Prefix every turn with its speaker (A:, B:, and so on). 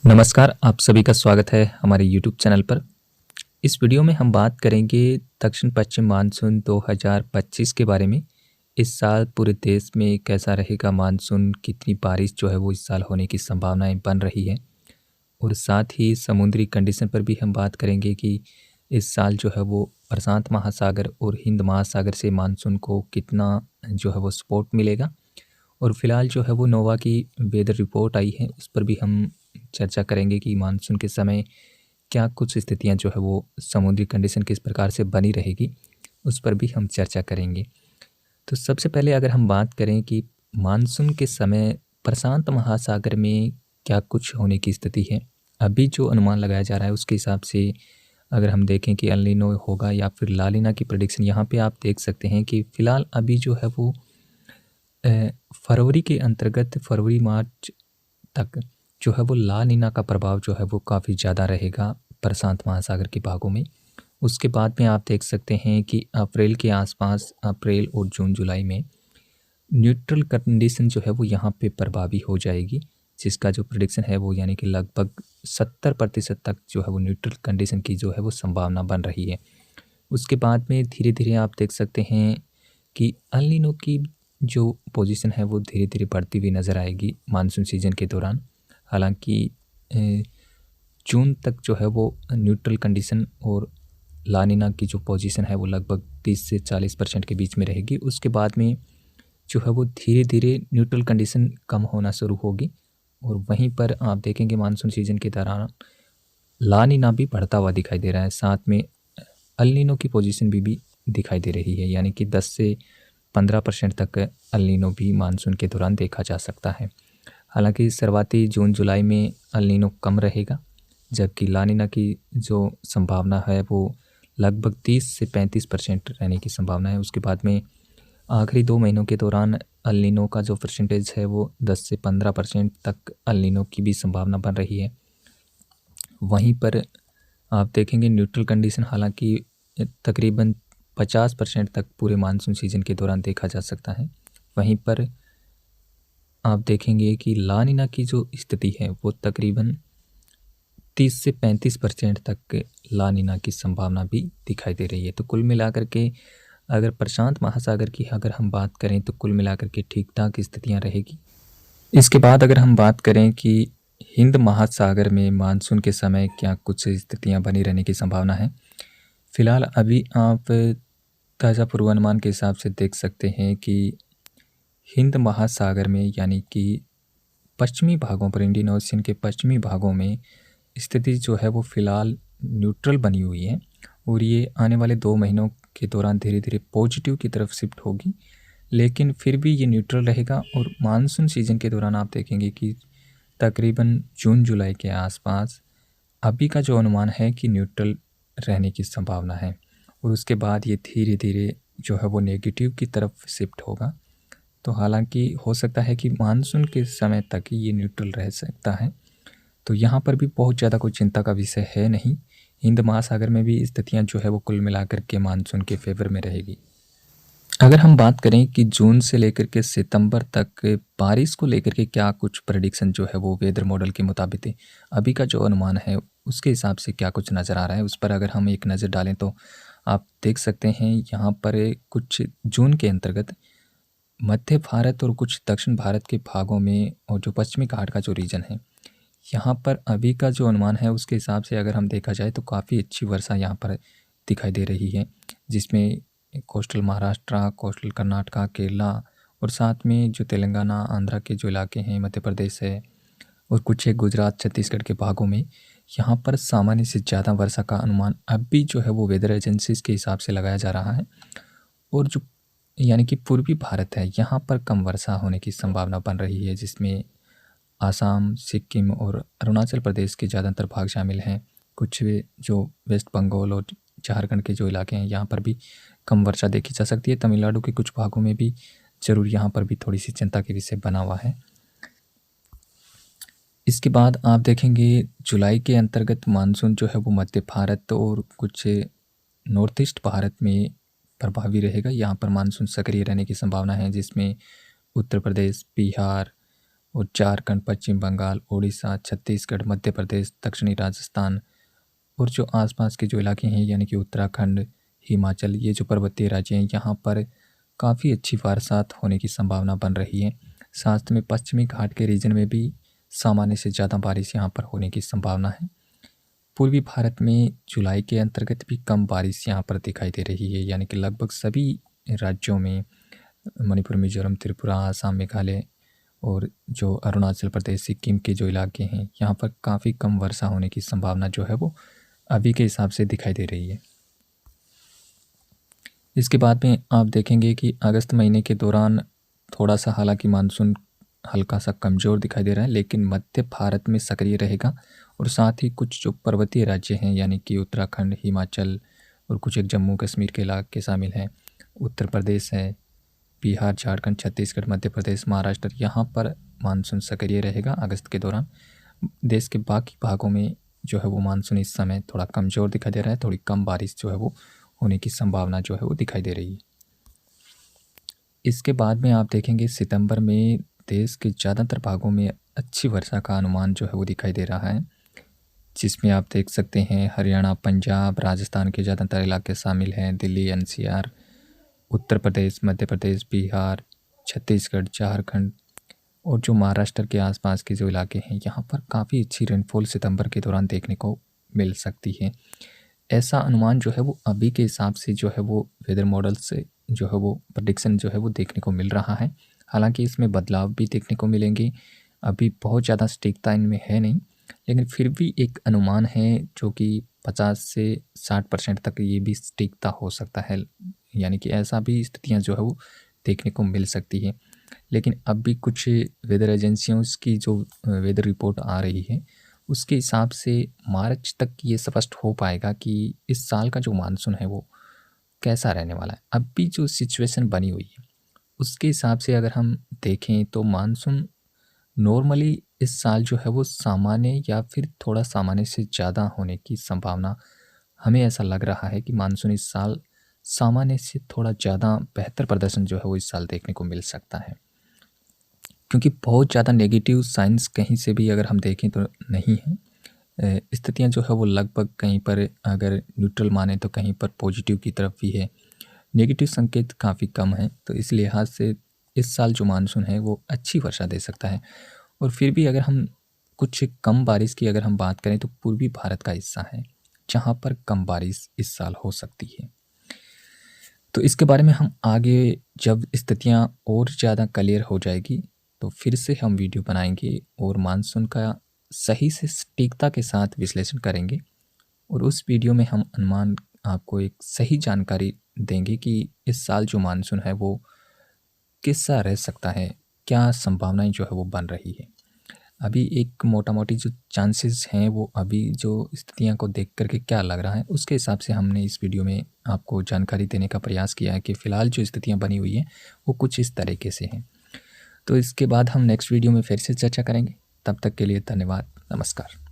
A: नमस्कार, आप सभी का स्वागत है हमारे यूट्यूब चैनल पर। इस वीडियो में हम बात करेंगे दक्षिण पश्चिम मानसून 2025 के बारे में। इस साल पूरे देश में कैसा रहेगा मानसून, कितनी बारिश जो है वो इस साल होने की संभावनाएं बन रही है और साथ ही समुद्री कंडीशन पर भी हम बात करेंगे कि इस साल जो है वो प्रशांत महासागर और हिंद महासागर से मानसून को कितना जो है वो सपोर्ट मिलेगा। और फिलहाल जो है वो नोवा की वेदर रिपोर्ट आई है, उस पर भी हम चर्चा करेंगे कि मानसून के समय क्या कुछ स्थितियां जो है वो समुद्री कंडीशन किस प्रकार से बनी रहेगी, उस पर भी हम चर्चा करेंगे। तो सबसे पहले अगर हम बात करें कि मानसून के समय प्रशांत महासागर में क्या कुछ होने की स्थिति है, अभी जो अनुमान लगाया जा रहा है उसके हिसाब से अगर हम देखें कि एल नीनो होगा या फिर ला नीना की प्रेडिक्शन, यहाँ पे आप देख सकते हैं कि फ़िलहाल अभी जो है वो फरवरी के अंतर्गत फरवरी मार्च तक जो है वो ला नीना का प्रभाव जो है वो काफ़ी ज़्यादा रहेगा प्रशांत महासागर के भागों में। उसके बाद में आप देख सकते हैं कि अप्रैल के आसपास, अप्रैल और जून जुलाई में न्यूट्रल कंडीशन जो है वो यहाँ पे प्रभावी हो जाएगी, जिसका जो प्रेडिक्शन है वो यानी कि लगभग 70% तक जो है वो न्यूट्रल कंडीशन की जो है वो संभावना बन रही है। उसके बाद में धीरे धीरे आप देख सकते हैं कि एल नीनो की जो पोजीशन है वो धीरे धीरे बढ़ती हुई नज़र आएगी मानसून सीजन के दौरान। हालांकि जून तक जो है वो न्यूट्रल कंडीशन और ला नीना की जो पोजीशन है वो लगभग 30 से 40% के बीच में रहेगी। उसके बाद में जो है वो धीरे धीरे न्यूट्रल कंडीशन कम होना शुरू होगी और वहीं पर आप देखेंगे मानसून सीजन के दौरान ला नीना भी बढ़ता हुआ दिखाई दे रहा है। साथ में एल नीनो की पोजीशन भी दिखाई दे रही है, यानी कि 10 से 15% तक एल नीनो भी मानसून के दौरान देखा जा सकता है। हालांकि शुरुआती जून जुलाई में एल नीनो कम रहेगा, जबकि ला नीना की जो संभावना है वो लगभग 30 से 35% रहने की संभावना है। उसके बाद में आखिरी 2 महीनों के दौरान एल नीनो का जो परसेंटेज है वो 10 से 15% तक एल नीनो की भी संभावना बन रही है। वहीं पर आप देखेंगे न्यूट्रल कंडीशन हालांकि तकरीबन 50% तक पूरे मानसून सीजन के दौरान देखा जा सकता है। वहीं पर आप देखेंगे कि ला नीना की जो स्थिति है वो तकरीबन 30 से 35% तक ला नीना की संभावना भी दिखाई दे रही है। तो कुल मिलाकर के अगर प्रशांत महासागर की अगर हम बात करें तो कुल मिलाकर के ठीक ठाक स्थितियाँ रहेगी। इसके बाद अगर हम बात करें कि हिंद महासागर में मानसून के समय क्या कुछ स्थितियाँ बनी रहने की संभावना है, फिलहाल अभी आप ताज़ा पूर्वानुमान के हिसाब से देख सकते हैं कि हिंद महासागर में यानी कि पश्चिमी भागों पर, इंडियन ओशियन के पश्चिमी भागों में स्थिति जो है वो फ़िलहाल न्यूट्रल बनी हुई है और ये आने वाले 2 महीनों के दौरान धीरे धीरे पॉजिटिव की तरफ शिफ्ट होगी, लेकिन फिर भी ये न्यूट्रल रहेगा। और मानसून सीजन के दौरान आप देखेंगे कि तकरीबन जून जुलाई के आसपास अभी का जो अनुमान है कि न्यूट्रल रहने की संभावना है और उसके बाद ये धीरे धीरे जो है वो नेगेटिव की तरफ शिफ्ट होगा। तो हालांकि हो सकता है कि मानसून के समय तक ही ये न्यूट्रल रह सकता है, तो यहाँ पर भी बहुत ज़्यादा कोई चिंता का विषय है नहीं। हिंद महासागर में भी स्थितियाँ जो है वो कुल मिलाकर के मानसून के फेवर में रहेगी। अगर हम बात करें कि जून से लेकर के सितंबर तक बारिश को लेकर के क्या कुछ प्रेडिक्शन जो है वो वेदर मॉडल के मुताबिक है, अभी का जो अनुमान है उसके हिसाब से क्या कुछ नज़र आ रहा है, उस पर अगर हम एक नज़र डालें तो आप देख सकते हैं यहाँ पर कुछ जून के अंतर्गत मध्य भारत और कुछ दक्षिण भारत के भागों में और जो पश्चिमी घाट का जो रीजन है, यहाँ पर अभी का जो अनुमान है उसके हिसाब से अगर हम देखा जाए तो काफ़ी अच्छी वर्षा यहाँ पर दिखाई दे रही है, जिसमें कोस्टल महाराष्ट्र, कोस्टल कर्नाटका, केरला और साथ में जो तेलंगाना, आंध्रा के जो इलाके हैं, मध्य प्रदेश है और कुछ एक गुजरात, छत्तीसगढ़ के भागों में यहाँ पर सामान्य से ज़्यादा वर्षा का अनुमान अब भी जो है वो वेदर एजेंसीज़ के हिसाब से लगाया जा रहा है। और जो यानी कि पूर्वी भारत है, यहाँ पर कम वर्षा होने की संभावना बन रही है, जिसमें आसाम, सिक्किम और अरुणाचल प्रदेश के ज़्यादातर भाग शामिल हैं। कुछ जो वेस्ट बंगाल और झारखंड के जो इलाके हैं यहाँ पर भी कम वर्षा देखी जा सकती है। तमिलनाडु के कुछ भागों में भी ज़रूर यहाँ पर भी थोड़ी सी चिंता के विषय बना हुआ है। इसके बाद आप देखेंगे जुलाई के अंतर्गत मानसून जो है वो मध्य भारत और कुछ नॉर्थ ईस्ट भारत में प्रभावी रहेगा। यहाँ पर मानसून सक्रिय रहने की संभावना है, जिसमें उत्तर प्रदेश, बिहार और झारखंड, पश्चिम बंगाल, उड़ीसा, छत्तीसगढ़, मध्य प्रदेश, दक्षिणी राजस्थान और जो आसपास के जो इलाके हैं यानी कि उत्तराखंड, हिमाचल, ये जो पर्वतीय राज्य हैं यहाँ पर काफ़ी अच्छी बरसात होने की संभावना बन रही है। साथ में पश्चिमी घाट के रीजन में भी सामान्य से ज़्यादा बारिश यहाँ पर होने की संभावना है। पूर्वी भारत में जुलाई के अंतर्गत भी कम बारिश यहाँ पर दिखाई दे रही है, यानी कि लगभग सभी राज्यों में मणिपुर, मिजोरम, त्रिपुरा, आसाम, मेघालय और जो अरुणाचल प्रदेश, सिक्किम के जो इलाके हैं यहाँ पर काफ़ी कम वर्षा होने की संभावना जो है वो अभी के हिसाब से दिखाई दे रही है। इसके बाद में आप देखेंगे कि अगस्त महीने के दौरान थोड़ा सा हालांकि मानसून हल्का सा कमज़ोर दिखाई दे रहा है, लेकिन मध्य भारत में सक्रिय रहेगा और साथ ही कुछ जो पर्वतीय राज्य हैं यानी कि उत्तराखंड, हिमाचल और कुछ एक जम्मू कश्मीर के इलाके शामिल हैं, उत्तर प्रदेश है, बिहार, झारखंड, छत्तीसगढ़, मध्य प्रदेश, महाराष्ट्र, यहाँ पर मानसून सक्रिय रहेगा अगस्त के दौरान। देश के बाकी भागों में जो है वो मानसून इस समय थोड़ा कमज़ोर दिखाई दे रहा है, थोड़ी कम बारिश जो है वो होने की संभावना जो है वो दिखाई दे रही है। इसके बाद में आप देखेंगे सितंबर में देश के ज़्यादातर भागों में अच्छी वर्षा का अनुमान जो है वो दिखाई दे रहा है, जिसमें आप देख सकते हैं हरियाणा, पंजाब, राजस्थान के ज़्यादातर इलाके शामिल हैं, दिल्ली, एनसीआर, उत्तर प्रदेश, मध्य प्रदेश, बिहार, छत्तीसगढ़, झारखंड और जो महाराष्ट्र के आसपास के जो इलाके हैं यहाँ पर काफ़ी अच्छी रेनफॉल सितंबर के दौरान देखने को मिल सकती है। ऐसा अनुमान जो है वो अभी के हिसाब से जो है वो वेदर मॉडल से जो है वो प्रेडिक्शन जो है वो देखने को मिल रहा है। हालांकि इसमें बदलाव भी देखने को मिलेंगे, अभी बहुत ज़्यादा सटीकता इनमें है नहीं, लेकिन फिर भी एक अनुमान है जो कि 50 से 60% तक ये भी सटीकता हो सकता है, यानी कि ऐसा भी स्थितियाँ जो है वो देखने को मिल सकती है। लेकिन अब भी कुछ वेदर एजेंसियों की जो वेदर रिपोर्ट आ रही है उसके हिसाब से मार्च तक ये स्पष्ट हो पाएगा कि इस साल का जो मानसून है वो कैसा रहने वाला है। अब भी जो सिचुएशन बनी हुई है उसके हिसाब से अगर हम देखें तो मानसून नॉर्मली इस साल जो है वो सामान्य या फिर थोड़ा सामान्य से ज़्यादा होने की संभावना, हमें ऐसा लग रहा है कि मानसून इस साल सामान्य से थोड़ा ज़्यादा बेहतर प्रदर्शन जो है वो इस साल देखने को मिल सकता है, क्योंकि बहुत ज़्यादा नेगेटिव साइंस कहीं से भी अगर हम देखें तो नहीं है। स्थितियाँ जो है वो लगभग कहीं पर अगर न्यूट्रल माने तो कहीं पर पॉजिटिव की तरफ भी है, नेगेटिव संकेत काफ़ी कम है। तो इस लिहाज से इस साल जो मानसून है वो अच्छी वर्षा दे सकता है। और फिर भी अगर हम कुछ कम बारिश की अगर हम बात करें तो पूर्वी भारत का हिस्सा है जहाँ पर कम बारिश इस साल हो सकती है। तो इसके बारे में हम आगे जब स्थितियाँ और ज़्यादा क्लियर हो जाएगी तो फिर से हम वीडियो बनाएंगे और मानसून का सही से सटीकता के साथ विश्लेषण करेंगे और उस वीडियो में हम अनुमान आपको एक सही जानकारी देंगे कि इस साल जो मानसून है वो किससा रह सकता है, क्या संभावनाएं जो है वो बन रही है। अभी एक मोटा मोटी जो चांसेस हैं वो अभी जो स्थितियां को देख करके क्या लग रहा है उसके हिसाब से हमने इस वीडियो में आपको जानकारी देने का प्रयास किया है कि फ़िलहाल जो स्थितियां बनी हुई हैं वो कुछ इस तरीके से हैं। तो इसके बाद हम नेक्स्ट वीडियो में फिर से चर्चा करेंगे। तब तक के लिए धन्यवाद, नमस्कार।